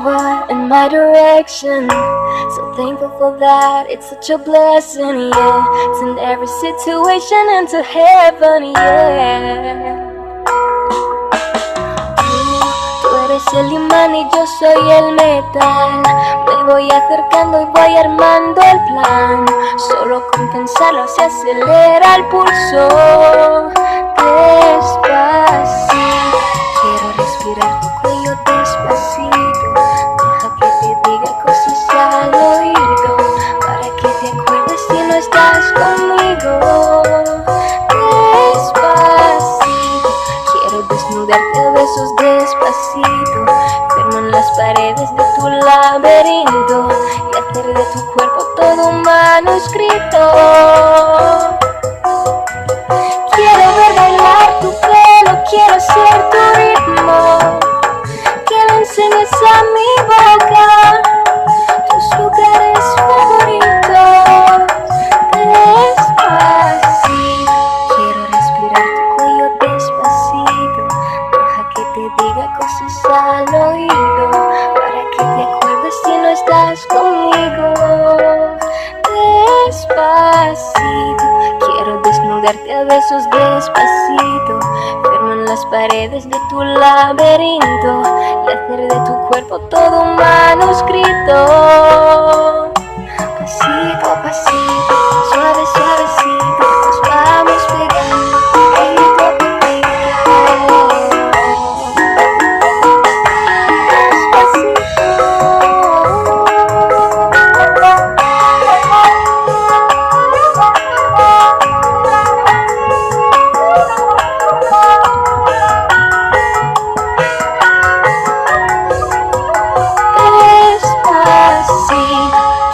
over in my direction. So thankful for that, it's such a blessing, yeah. Turn every situation into heaven, yeah. Tú eres el imán y yo soy el metal. Me voy acercando y voy armando el plan. Solo con pensarlo se acelera el pulso. Despacito, quiero respirar tu cuello despacito. Deja que te diga cosas al oído, para que te acuerdes si no estás conmigo. Despacito, quiero desnudarte a besos despacito. Firmo en las paredes de tu laberinto y hacer de tu cuerpo todo un manuscrito. Quiero ver bailar tu pelo, quiero ser tu ritmo. Que le enseñes a mi boca tus lugares favoritos. Despacito, quiero respirar tu cuello despacito. Deja que te diga cosas al oído, para que te acuerdes si no estás conmigo. Despacito, quiero desnudarte a besos despacito. Firmo en las paredes de tu laberinto y hacer de tu cuerpo todo un manuscrito. Pasito a pasito, suave, suavecito, nos vamos pegando poquito a poquito.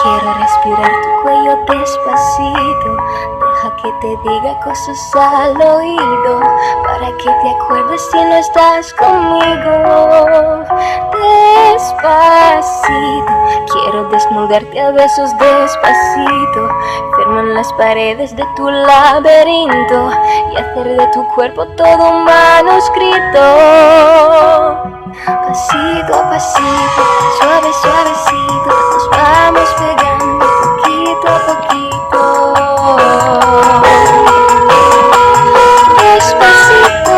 Quiero respirar tu cuello despacito. Deja que te diga cosas al oído, para que te acuerdes si no estás conmigo. Despacito, quiero desnudarte a besos despacito. Firmo en las paredes de tu laberinto y hacer de tu cuerpo todo un manuscrito. Pasito a pasito, suave, suavecito, nos vamos pegando poquito a poquito. Despacito.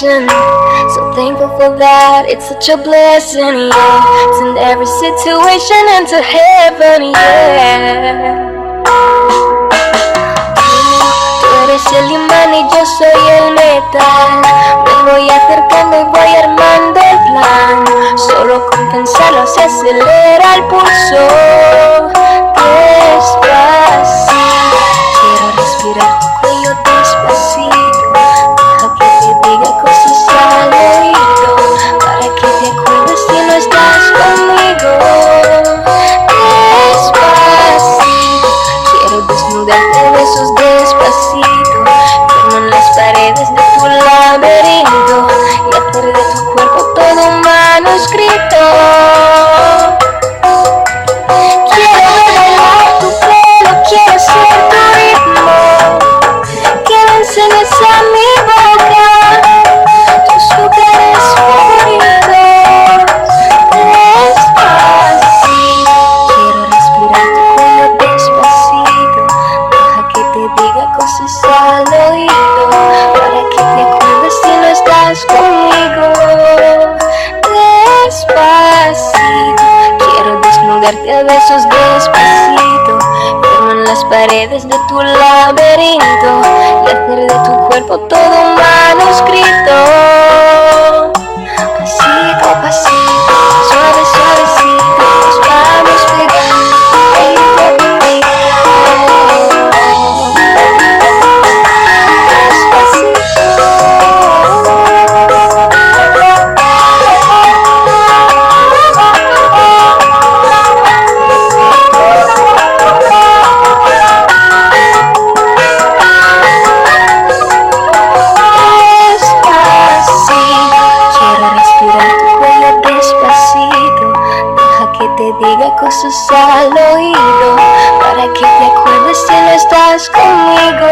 direction. So thankful for that, it's such a blessing, yeah. Send every situation into heaven, yeah. Tú eres el imán y yo soy el metal. Me voy acercando y voy armando el plan. Solo con pensarlo se acelera el pulso. Despacito, quiero respirar tu cuello despacito. Deja que te diga cosas al oído, para que te acuerdes si no estás conmigo. Despacito, quiero desnudarte de besos despacito. Firmo en las paredes de tu laberinto y hacer de tu cuerpo todo un manuscrito. Quiero bailar tu pelo, quiero ser tu ritmo, que me enseñes a mi boca tus lugares favoritos. Despacito, quiero respirar tu cuello despacito. Deja que te diga cosas al oído, para que te acuerdes si no estás conmigo. Despacito, quiero desnudarte a besos despacito. Firmo en las paredes de tu laberinto y hacer de tu cuerpo todo un manuscrito. Pasito a pasito, suave, suavecito, nos vamos pegando poquito a poquito. Diga cosas al oído, para que te acuerdes si no estás conmigo.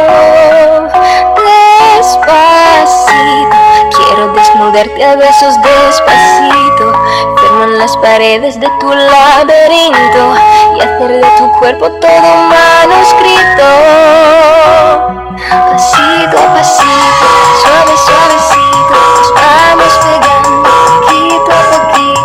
Despacito, quiero desnudarte a besos despacito. Firmo en las paredes de tu laberinto y hacer de tu cuerpo todo un manuscrito. Pasito a pasito, suave, suavecito, nos vamos pegando poquito a poquito.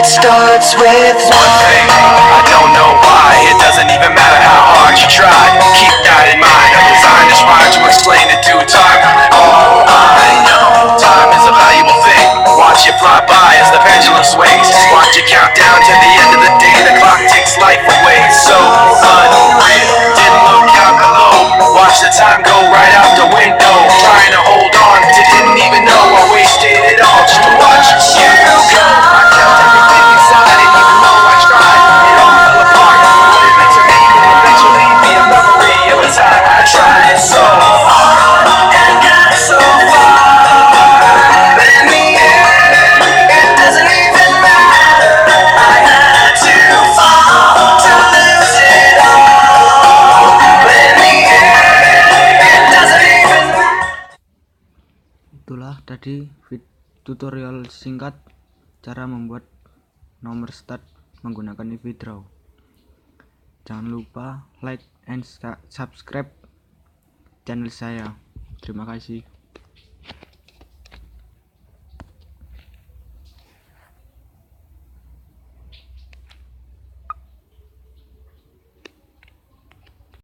Starts with one thing. I don't know why. It doesn't even matter how hard you try. Keep that in mind. I'm designed this rhyme to explain in due time. All I know, time is a valuable thing. Watch it fly by as the pendulum sways. Watch it count down to the end of the day. The clock takes life away. So unreal. Didn't look out below. Watch the time go right out the window. Trying to hold on to didn't even know I wasted it all just to watch you go. I kept everything inside it, even though I tried. It all fell apart. What it meant to me will eventually be a memory of a time I tried so hard and got so far. But in the end, it doesn't even matter. I had to fall to lose it all. But in the end, it doesn't even matter. Itulah tadi tutorial singkat cara membuat nomor start menggunakan eVdraw. Jangan lupa like and subscribe channel saya. Terima kasih.